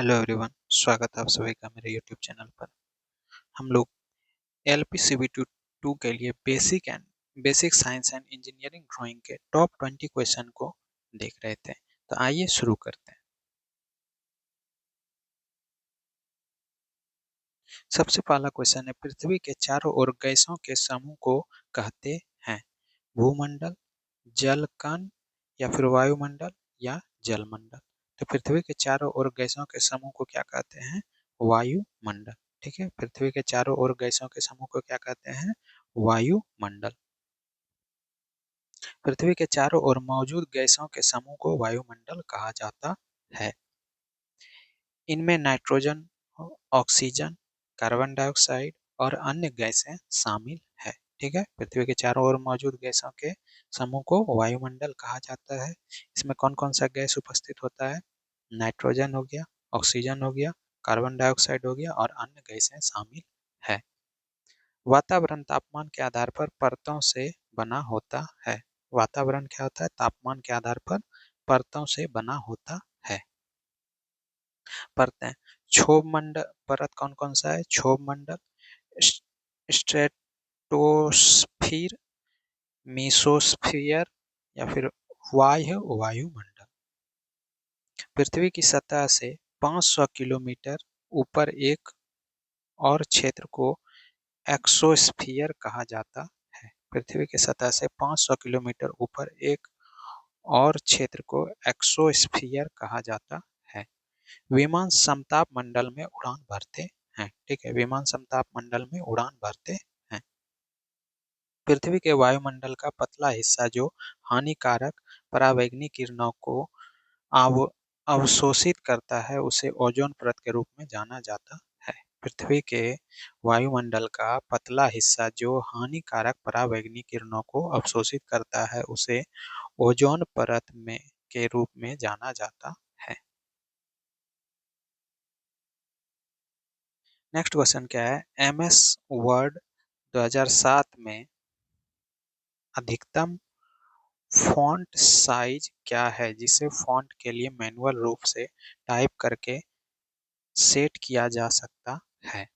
Hello everyone, स्वागत है आप सभी का मेरे यूट्यूब चैनल पर। हम लोग एलपीसीबी टू के लिए basic science and engineering drawing के टॉप 20 क्वेश्चन को देख रहे थे। तो आइए शुरू करते हैं। सबसे पहला क्वेश्चन है, पृथ्वी के चारों ओर गैसों के समूह को कहते हैं? भूमंडल, जल कण या फिर वायुमंडल या जलमंडल। तो पृथ्वी के चारों ओर गैसों के समूह को क्या कहते हैं? वायुमंडल। ठीक है, पृथ्वी के चारों ओर गैसों के समूह को क्या कहते हैं? वायुमंडल। पृथ्वी के चारों ओर मौजूद गैसों के समूह को वायुमंडल कहा जाता है। इनमें नाइट्रोजन, ऑक्सीजन, कार्बन डाइऑक्साइड और अन्य गैसें शामिल है। ठीक है, पृथ्वी के चारों ओर मौजूद गैसों के समूह को वायुमंडल कहा जाता है। इसमें कौन कौन सा गैस उपस्थित होता है? नाइट्रोजन हो गया, ऑक्सीजन हो गया, कार्बन डाइऑक्साइड हो गया और अन्य गैसें शामिल है। वातावरण तापमान के आधार पर परतों से बना होता है। वातावरण क्या होता है? तापमान के आधार पर परतों से बना होता है। परतें, क्षोभ मंडल परत कौन कौन सा है? क्षोभ मंडल, स्ट्रेटोस्फीयर, मीसोस्फीयर या फिर वायुमंडल। पृथ्वी की सतह से 500 किलोमीटर ऊपर एक और क्षेत्र को एक्सोस्फीयर कहा जाता है। पृथ्वी की सतह से 500 किलोमीटर ऊपर एक और क्षेत्र को एक्सोस्फीयर कहा जाता है। विमान समताप मंडल में उड़ान भरते हैं। ठीक है, विमान समताप मंडल में उड़ान भरते हैं। पृथ्वी के वायुमंडल का पतला हिस्सा जो हानिकारक परावैंगनी किरणों को अव अवशोषित करता है उसे ओजोन परत के रूप में जाना जाता है। पृथ्वी के वायुमंडल का पतला हिस्सा जो हानिकारक परावैंगनी किरणों को अवशोषित करता है उसे ओजोन परत में के रूप में जाना जाता है। नेक्स्ट क्वेश्चन क्या है? एमएस वर्ड 2007 में अधिकतम फॉन्ट साइज क्या है जिसे फॉन्ट के लिए मैनुअल रूप से टाइप करके सेट किया जा सकता है?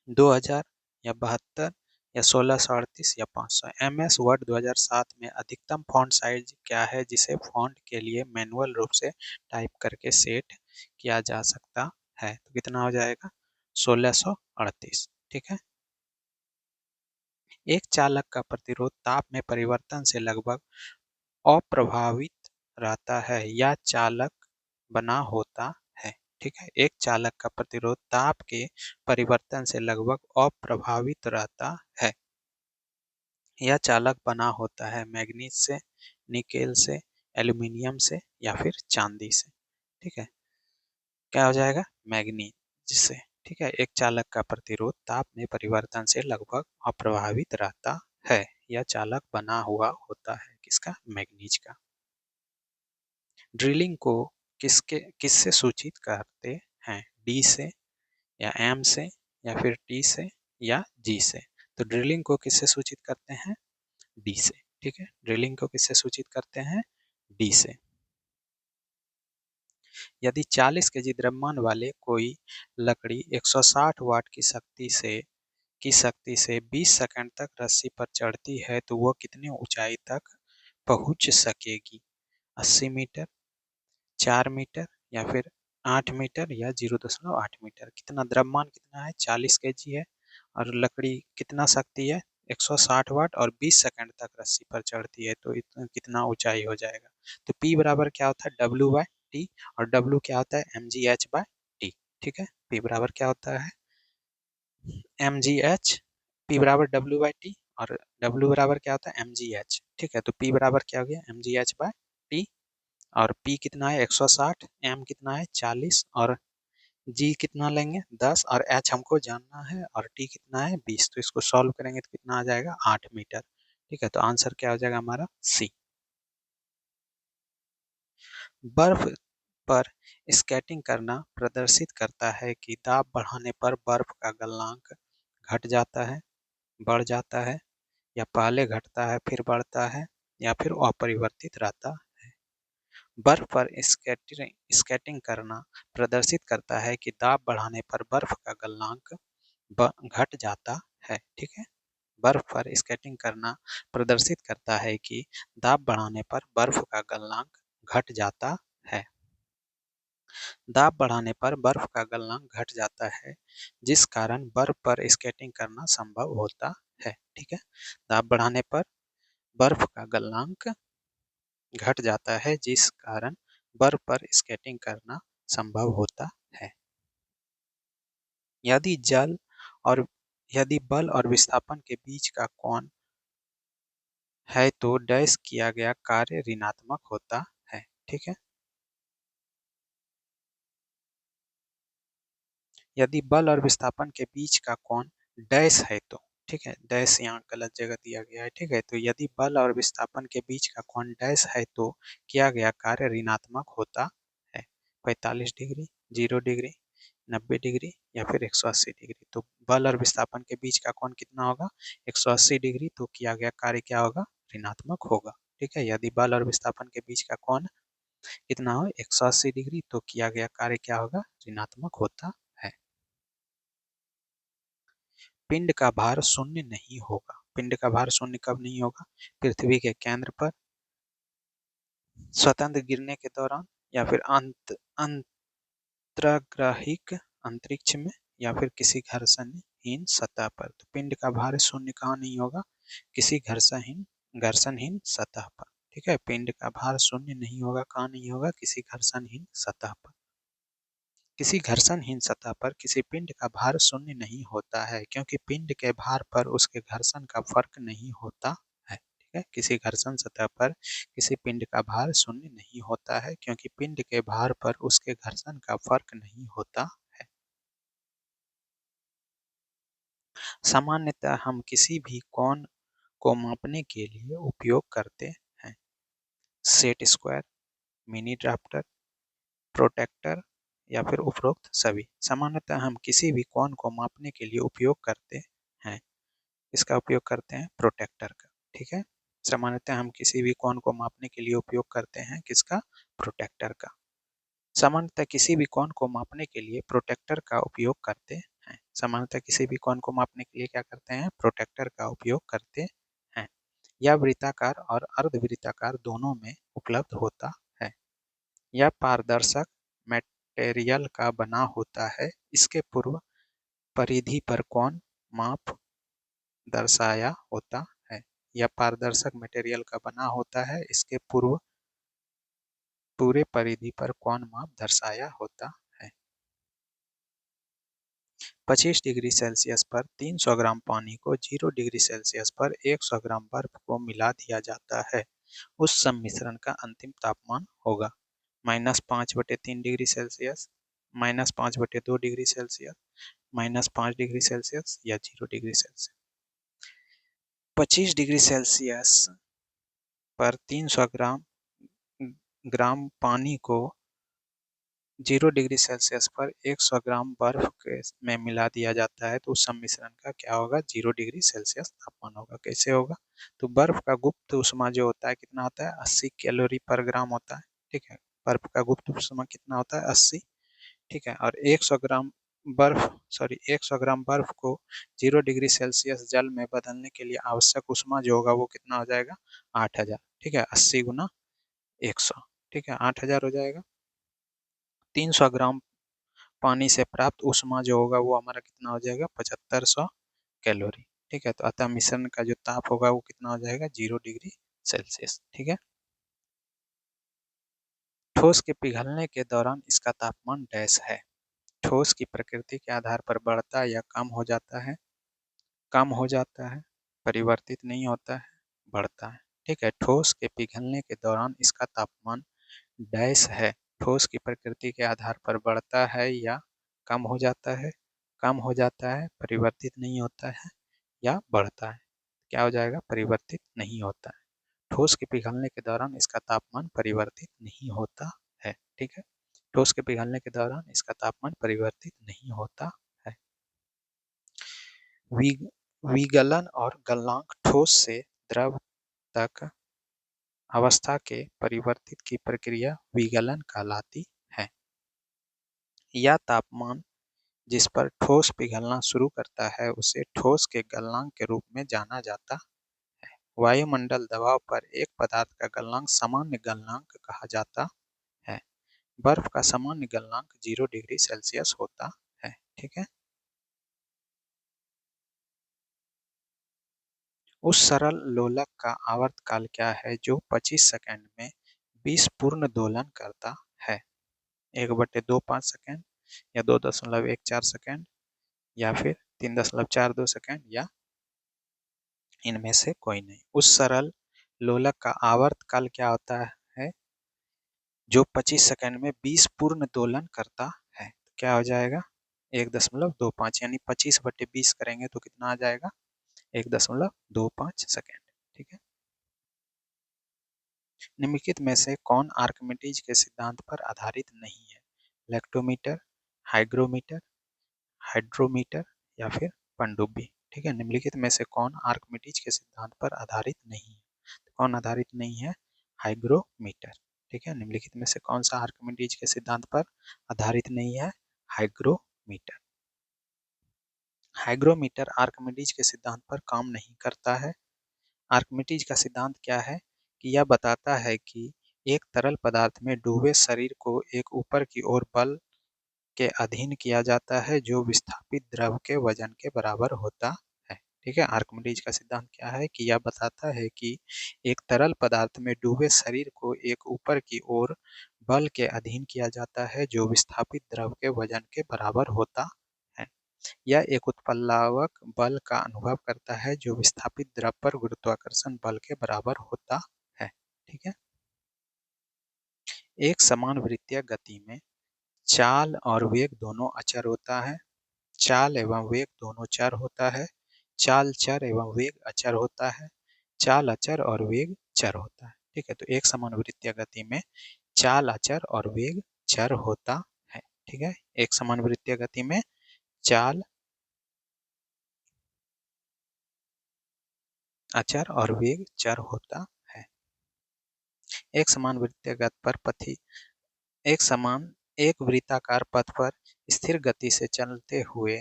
2000 या 72 या 1638 या 500? एमएस वर्ड 2007 में अधिकतम फॉन्ट साइज क्या है जिसे फॉन्ट के लिए मैनुअल रूप से टाइप करके सेट किया जा सकता है? तो कितना हो जाएगा? 1638। ठीक है। एक चालक का प्रतिरोध ताप में परिवर्तन से लगभग अप्रभावित रहता है या चालक बना होता है। ठीक है, एक चालक का प्रतिरोध ताप के परिवर्तन से लगभग अप्रभावित रहता है या चालक बना होता है मैग्नीज से, निकेल से, एल्यूमिनियम से या फिर चांदी से। ठीक है, क्या हो जाएगा? मैग्नीज से। ठीक है, एक चालक का प्रतिरोध ताप में परिवर्तन से लगभग अप्रभावित रहता है या चालक बना हुआ होता है। किसका? मैग्नीज का। ड्रिलिंग को किससे सूचित करते हैं? डी से या एम से या फिर टी से या जी से? तो ड्रिलिंग को किससे सूचित करते हैं? डी से। ठीक है, ड्रिलिंग को किससे सूचित करते हैं? डी से। यदि 40 केजी द्रव्यमान वाले कोई लकड़ी 160 वाट की शक्ति से 20 सेकंड तक रस्सी पर चढ़ती है तो वह कितनी ऊंचाई तक पहुंच सकेगी? 80 मीटर, 4 मीटर या फिर 8 मीटर या 0.8 मीटर? कितना द्रव्यमान कितना है? 40 केजी है और लकड़ी कितना शक्ति है? 160 वाट और 20 सेकंड तक रस्सी पर चढ़ती है तो कितना ऊंचाई हो जाएगा? तो P बराबर क्या होता है? W by T. और W क्या होता है? mgh by T. ठीक है, P बराबर क्या होता है? mgh। P बराबर W बाय टी और W बराबर क्या होता है? mgh। ठीक है, तो P बराबर क्या हो गया? mgh by T. और P कितना है? 160, M कितना है? 40 और G कितना लेंगे? 10 और H हमको जानना है और T कितना है? 20। तो इसको सॉल्व करेंगे तो कितना आ जाएगा? 8 मीटर। ठीक है, तो आंसर क्या हो जाएगा हमारा? सी। बर्फ पर स्केटिंग करना प्रदर्शित करता है कि दाब बढ़ाने पर बर्फ का गलनांक घट जाता है, बढ़ जाता है या पहले घटता है फिर बढ़ता है या फिर अपरिवर्तित रहता है? बर्फ पर स्केटिंग करना प्रदर्शित करता है कि दाब बढ़ाने पर बर्फ का गलनांक घट जाता है। ठीक है, बर्फ पर स्केटिंग करना प्रदर्शित करता है कि दाब बढ़ाने पर बर्फ का गलनांक घट जाता है। दाब बढ़ाने पर बर्फ का गलनांक घट जाता है, जिस कारण बर्फ पर स्केटिंग करना संभव होता है। ठीक है, दाब बढ़ाने पर बर्फ का गलनांक घट जाता है, जिस कारण बर्फ पर स्केटिंग करना संभव होता है। यदि जल और यदि बल और विस्थापन के बीच का कोण है तो डैश किया गया कार्य ऋणात्मक होता है। ठीक है, यदि बल और विस्थापन के बीच का कोण डैश है तो, ठीक है, डैश यहाँ गलत जगह दिया गया है। ठीक है, तो यदि बल और विस्थापन के बीच का कोण डैश है तो किया गया कार्य ऋणात्मक होता है। 45 डिग्री, 0 डिग्री, 90 डिग्री या फिर 180 डिग्री। तो बल और विस्थापन के बीच का कोण कितना होगा? 180 डिग्री। तो किया गया कार्य क्या होगा? ऋणात्मक होगा। ठीक है, यदि बल और विस्थापन के बीच का कोण कितना हो? 180 डिग्री। तो किया गया कार्य क्या होगा? ऋणात्मक होता है। पिंड का भार शून्य नहीं होगा। पिंड का भार शून्य कब नहीं होगा? पृथ्वी के केंद्र पर स्वतंत्र गिरने के दौरान, या फिर अंतर्ग्राहिक अंतरिक्ष में, या फिर किसी घर्षणहीन सतह पर। तो पिंड का भार शून्य कहाँ नहीं होगा? किसी घर्षणहीन सतह पर। ठीक है, पिंड का भार शून्य नहीं होगा, कहाँ नहीं होगा? किसी घर्षणहीन सतह पर। किसी घर्षणहीन सतह पर किसी पिंड का भार शून्य नहीं होता है, क्योंकि पिंड के भार पर उसके घर्षण का फर्क नहीं होता है। ठीक है, किसी घर्षण सतह पर किसी पिंड का भार शून्य नहीं होता है, क्योंकि पिंड के भार पर उसके घर्षण का फर्क नहीं होता है। सामान्यतः हम किसी भी कोण को मापने के लिए उपयोग करते हैं set square, mini drafter, protractor या फिर उपरोक्त सभी। सामान्यतः हम किसी भी कोण को मापने के लिए उपयोग करते हैं, इसका उपयोग करते हैं प्रोटेक्टर का। ठीक है, सामान्यतः हम किसी भी कोण को मापने के लिए उपयोग करते हैं किसका? प्रोटेक्टर का। सामान्यतः किसी भी कोण को मापने के लिए प्रोटेक्टर का उपयोग करते हैं। सामान्यतः किसी भी कोण को मापने के लिए क्या करते हैं? प्रोटेक्टर का उपयोग करते हैं। यह वृत्ताकार और अर्धवृत्ताकार दोनों में उपलब्ध होता है। यह पारदर्शक मटेरियल का बना होता है। इसके पूर्व परिधि पर कोण माप दर्शाया होता है। यह पारदर्शक मटेरियल का बना होता है। इसके पूरे परिधि पर कोण माप दर्शाया होता है। 25 डिग्री सेल्सियस पर 300 ग्राम पानी को 0 डिग्री सेल्सियस पर 100 ग्राम बर्फ को मिला दिया जाता है। उस सम्मिश्रण का अंतिम तापमान होगा -5/3 degree Celsius, -5/2 degree Celsius, -5 degree Celsius या 0 डिग्री सेल्सियस। 25 डिग्री सेल्सियस पर 300 ग्राम ग्राम पानी को 0 डिग्री सेल्सियस पर 100 ग्राम बर्फ में मिला दिया जाता है, तो उस सम्मिश्रण का क्या होगा? 0 डिग्री सेल्सियस तापमान होगा। कैसे होगा? तो बर्फ का गुप्त ऊष्मा जो होता है कितना होता है? 80 कैलोरी पर ग्राम होता है। ठीक है, बर्फ का गुप्त ऊष्मा कितना होता है? 80। ठीक है, और 100 ग्राम बर्फ को 0 डिग्री सेल्सियस जल में बदलने के लिए आवश्यक ऊष्मा जो होगा वो कितना हो जाएगा? 8000। ठीक है, 80 गुना 100। ठीक है, 8000 हो जाएगा। 300 ग्राम पानी से प्राप्त ऊष्मा जो होगा वो हमारा कितना हो जाएगा? 7500 कैलोरी। ठीक है, तो अतः मिश्रण का जो ताप होगा वो कितना हो जाएगा? 0 डिग्री सेल्सियस। ठीक है, ठोस के पिघलने के दौरान इसका तापमान डैश है। ठोस की प्रकृति के आधार पर बढ़ता या कम हो जाता है, परिवर्तित नहीं होता है, बढ़ता है। ठीक है, ठोस के पिघलने के दौरान इसका तापमान डैश है। ठोस की प्रकृति के आधार पर बढ़ता है या कम हो जाता है, परिवर्तित नहीं होता है या बढ़ता है। क्या हो जाएगा? परिवर्तित नहीं होता है। ठोस के पिघलने के दौरान इसका तापमान परिवर्तित नहीं होता है। ठीक है, ठोस के पिघलने के दौरान इसका तापमान परिवर्तित नहीं होता है। विगलन और गलनांक ठोस से द्रव तक अवस्था के परिवर्तित की प्रक्रिया विगलन कहलाती है। यह तापमान जिस पर ठोस पिघलना शुरू करता है उसे ठोस के गलनांक के रूप में जाना जाता है। वायुमंडल दबाव पर एक पदार्थ का गलनांक सामान्य गलनांक कहा जाता है। बर्फ का सामान्य गलनांक 0 डिग्री सेल्सियस होता है। ठीक है। उस सरल लोलक का आवर्तकाल क्या है जो 25 सेकंड में 20 पूर्ण दोलन करता है? 1/25 सेकंड या 2.14 सेकंड या फिर 3.42 सेकंड या इनमें से कोई नहीं। उस सरल लोलक का आवर्तकाल क्या होता है जो 25 सेकंड में 20 पूर्ण दोलन करता है? तो क्या हो जाएगा? 1.25 यानी 25/20 करेंगे तो कितना आ जाएगा? 1.25 सेकंड। ठीक है। निम्नलिखित में से कौन आर्किमिडीज के सिद्धांत पर आधारित नहीं है? इलेक्ट्रोमीटर, हाइग्रोमीटर, हाइड्रोमीटर या फिर पनडुब्बी। ठीक है। निम्नलिखित में से कौन आर्किमिडीज के सिद्धांत पर आधारित नहीं है? तो कौन आधारित नहीं है? हाइग्रोमीटर। ठीक है। निम्नलिखित में से कौन सा आर्किमिडीज के सिद्धांत पर आधारित नहीं है? हाइग्रोमीटर। हाइग्रोमीटर आर्किमिडीज के सिद्धांत पर काम नहीं करता है। आर्किमिडीज का सिद्धांत क्या है कि यह बताता है कि एक तरल पदार्थ में डूबे शरीर को एक ऊपर की ओर बल के अधीन किया जाता है जो विस्थापित द्रव के वजन के बराबर होता है। ठीक है। आर्किमिडीज का सिद्धांत क्या है कि यह बताता है कि एक तरल पदार्थ में डूबे शरीर को एक ऊपर की ओर बल के अधीन किया जाता है जो विस्थापित द्रव के वजन के बराबर होता है। यह एक उत्प्लावक बल का अनुभव करता है जो विस्थापित द्रव पर गुरुत्वाकर्षण बल के बराबर होता है। ठीक है। एक समान वृत्तीय गति में चाल और वेग दोनों अचर होता है। चाल एवं वेग दोनों चर होता है। चाल चर एवं वेग अचर होता है। चाल अचर और वेग चर होता है। ठीक है। तो एक समान वृत्तीय गति में चाल अचर और वेग चर होता है। ठीक है। एक समान वृत्तीय गति में चाल अचर और वेग चर होता है। एक समान वृत्तीय गति पर पथी एक वृत्ताकार पथ पर स्थिर गति से चलते हुए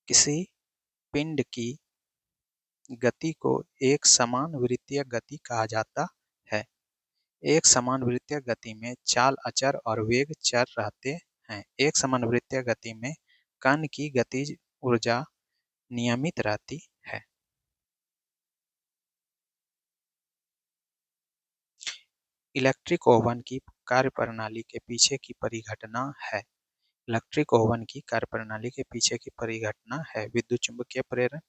किसी पिंड की गति को एक समान वृत्तीय गति कहा जाता है। एक समान वृत्तीय गति में चाल अचर और वेग चर रहते हैं। एक समान वृत्तीय गति में कण की गतिज ऊर्जा नियमित रहती है। इलेक्ट्रिक ओवन की कार्यप्रणाली के पीछे की परिघटना है। इलेक्ट्रिक ओवन की कार्यप्रणाली के पीछे की परिघटना है विद्युत चुंबकीय प्रेरण,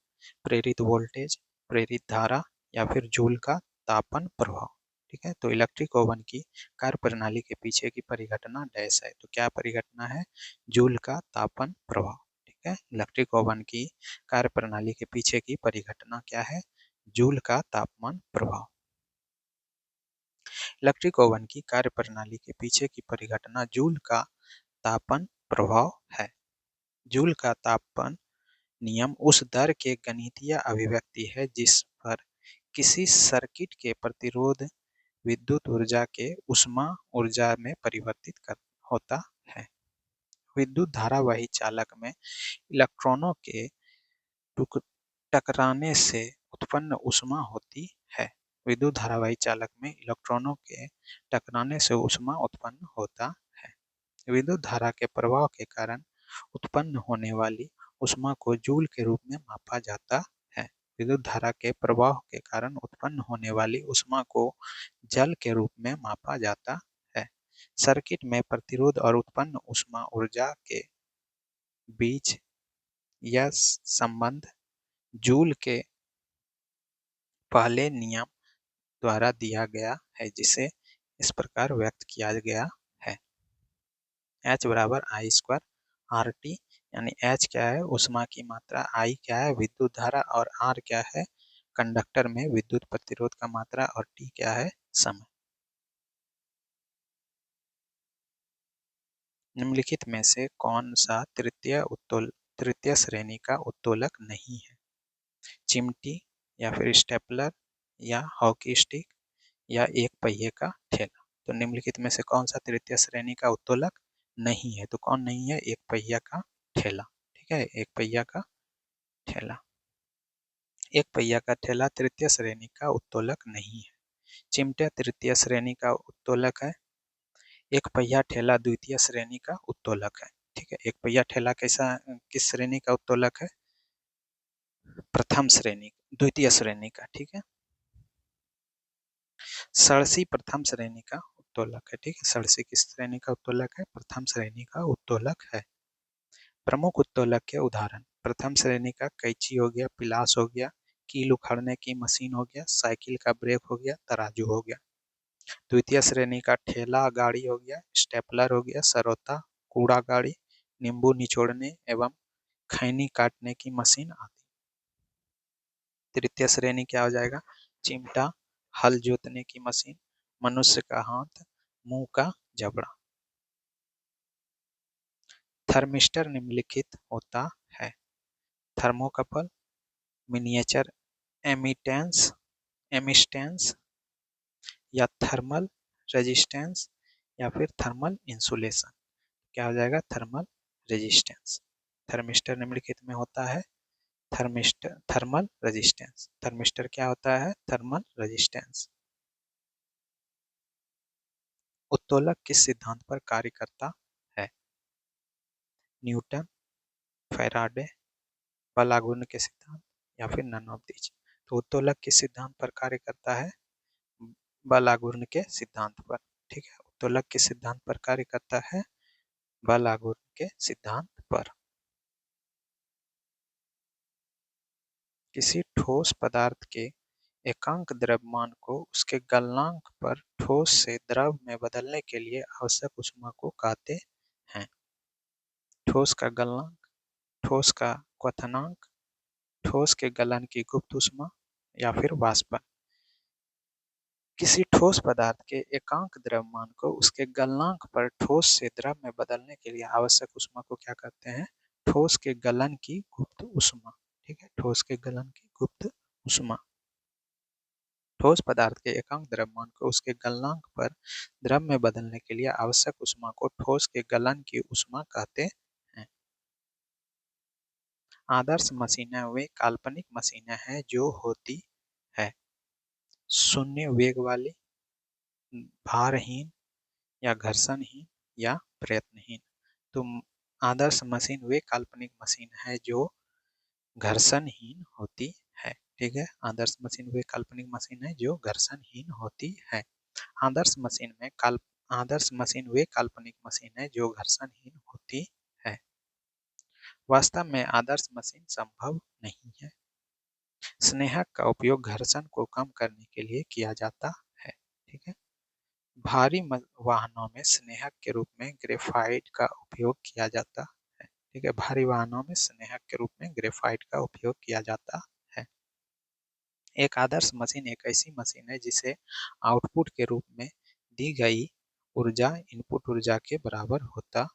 प्रेरित वोल्टेज, प्रेरित धारा या फिर जूल का तापन प्रभाव। ठीक है। तो इलेक्ट्रिक ओवन की कार्यप्रणाली के पीछे की परिघटना डैश है। तो क्या परिघटना है? जूल का तापन प्रभाव। ठीक है। इलेक्ट्रिक ओवन की कार्यप्रणाली के पीछे की परिघटना क्या है? जूल का तापमान प्रभाव। इलेक्ट्रिक ओवन की कार्यप्रणाली के पीछे की परिघटना जूल का तापन प्रभाव है। जूल का तापन नियम उस दर के गणितीय अभिव्यक्ति है जिस पर किसी सर्किट के प्रतिरोध विद्युत ऊर्जा के ऊष्मा ऊर्जा में परिवर्तित होता है। विद्युत धारावाही चालक में इलेक्ट्रॉनों के टकराने से उत्पन्न ऊष्मा होती है। विद्युत धारावाही चालक में इलेक्ट्रॉनों के टकराने से ऊष्मा उत्पन्न होता है। विद्युत धारा के प्रवाह के कारण उत्पन्न होने वाली ऊष्मा को जूल के रूप में मापा जाता है। विद्युत धारा के प्रवाह के कारण उत्पन्न होने वाली ऊष्मा को जल के रूप में मापा जाता है। सर्किट में प्रतिरोध और उत्पन्न ऊष्मा ऊर्जा के बीच यह संबंध जूल के पहले नियम द्वारा दिया गया है जिसे इस प्रकार व्यक्त किया गया है। H बराबर आई स्क्वायर आर टी, यानी H क्या है? ऊष्मा की मात्रा, I क्या है? विद्युत धारा और R क्या है? कंडक्टर में विद्युत प्रतिरोध का मात्रा और T क्या है? समय। निम्नलिखित में से कौन सा तृतीय श्रेणी का उत्तोलक नहीं है? चिमटी या फिर स्टेपलर या हॉकी स्टिक या एक पहिए का ठेला। तो निम्नलिखित में से कौन सा तृतीय श्रेणी का उत्तोलक नहीं है? तो कौन नहीं है? एक पहिया का ठेला। ठीक है, एक पहिया का ठेला। एक पहिया का ठेला तृतीय श्रेणी का उत्तोलक नहीं है। चिमटा तृतीय श्रेणी का उत्तोलक है। एक पहिया ठेला द्वितीय श्रेणी का उत्तोलक है। ठीक है, एक पहिया ठेला कैसा, किस श्रेणी का उत्तोलक है? प्रथम श्रेणी, द्वितीय श्रेणी का। ठीक है, सरसी प्रथम श्रेणी का उत्तोलक है। ठीक है, सरसी किस श्रेणी का उत्तोलक है? प्रथम श्रेणी का उत्तोलक है। प्रमुख उत्तोलक के उदाहरण: प्रथम श्रेणी का कैंची हो गया, पिलास हो गया, कील उखाड़ने की मशीन हो गया, साइकिल का ब्रेक हो गया, तराजू हो गया। द्वितीय श्रेणी का ठेला गाड़ी हो गया, स्टेपलर हो गया, सरोता, कूड़ा गाड़ी, नींबू निचोड़ने एवं खैनी काटने की मशीन आदि। तृतीय श्रेणी क्या हो जाएगा? चिमटा, हल जोतने की मशीन, मनुष्य का हाथ, मुंह का जबड़ा। थर्मिस्टर निम्नलिखित होता है: थर्मोकपल, मिनिएचर एमिटेंस एमिस्टेंस, या थर्मल रेजिस्टेंस, या फिर थर्मल इंसुलेशन। क्या हो जाएगा? Thermal resistance. थर्मिस्टर निम्नलिखित में होता है थर्मिस्टर थर्मल रेजिस्टेंस। थर्मिस्टर क्या होता है? Thermal resistance. उत्तोलक किस सिद्धांत पर कार्य करता है? न्यूटन, फैराडे, बलागुन के सिद्धांत, या फिर नन ऑफ दीज। तो उत्तोलक किस सिद्धांत पर कार्य करता है? बलागुर्न के सिद्धांत पर। ठीक है, उत्तोलक किस सिद्धांत पर कार्य करता है? बलागुर्न के सिद्धांत पर। किसी ठोस पदार्थ के एकांक द्रव्यमान को उसके गलनांक पर ठोस से द्रव में बदलने के लिए आवश्यक ऊष्मा को कहते हैं। ठोस का गलनांक, ठोस का क्वथनांक, ठोस के गलन की गुप्त ऊष्मा, या फिर वाष्पन। किसी ठोस पदार्थ के एकांक द्रव्यमान को उसके गलनांक पर ठोस से द्रव में बदलने के लिए आवश्यक ऊष्मा को क्या कहते हैं? ठोस के गलन की गुप्त ऊष्मा। ठीक है, ठोस के गलन की गुप्त ऊष्मा। ठोस पदार्थ के एकांक द्रव्यमान को उसके गलनांक पर द्रव में बदलने के लिए आवश्यक ऊष्मा को ठोस के गलन की ऊष्मा कहते हैं। आदर्श मशीनें वे काल्पनिक मशीनें हैं जो होती है शून्य वेग वाली, भारहीन, या घर्षणहीन, या प्रयत्नहीन। तो आदर्श मशीन वे काल्पनिक मशीन है जो घर्षणहीन होती है। ठीक है, आदर्श मशीन वे काल्पनिक मशीन है जो घर्षणहीन होती है। आदर्श मशीन में आदर्श मशीन वे काल्पनिक मशीन है जो घर्षणहीन होती है। वास्तव में आदर्श मशीन संभव नहीं है। स्नेहक का उपयोग घर्षण को कम करने के लिए किया जाता है। ठीक है, भारी वाहनों में स्नेहक के रूप में ग्रेफाइट का उपयोग किया जाता है। ठीक है, भारी वाहनों में स्नेहक के रूप में ग्रेफाइट का उपयोग किया जाता है। एक आदर्श मशीन एक ऐसी मशीन है जिसे आउटपुट के रूप में दी गई ऊर्जा इनपुट ऊर्जा के बराबर होता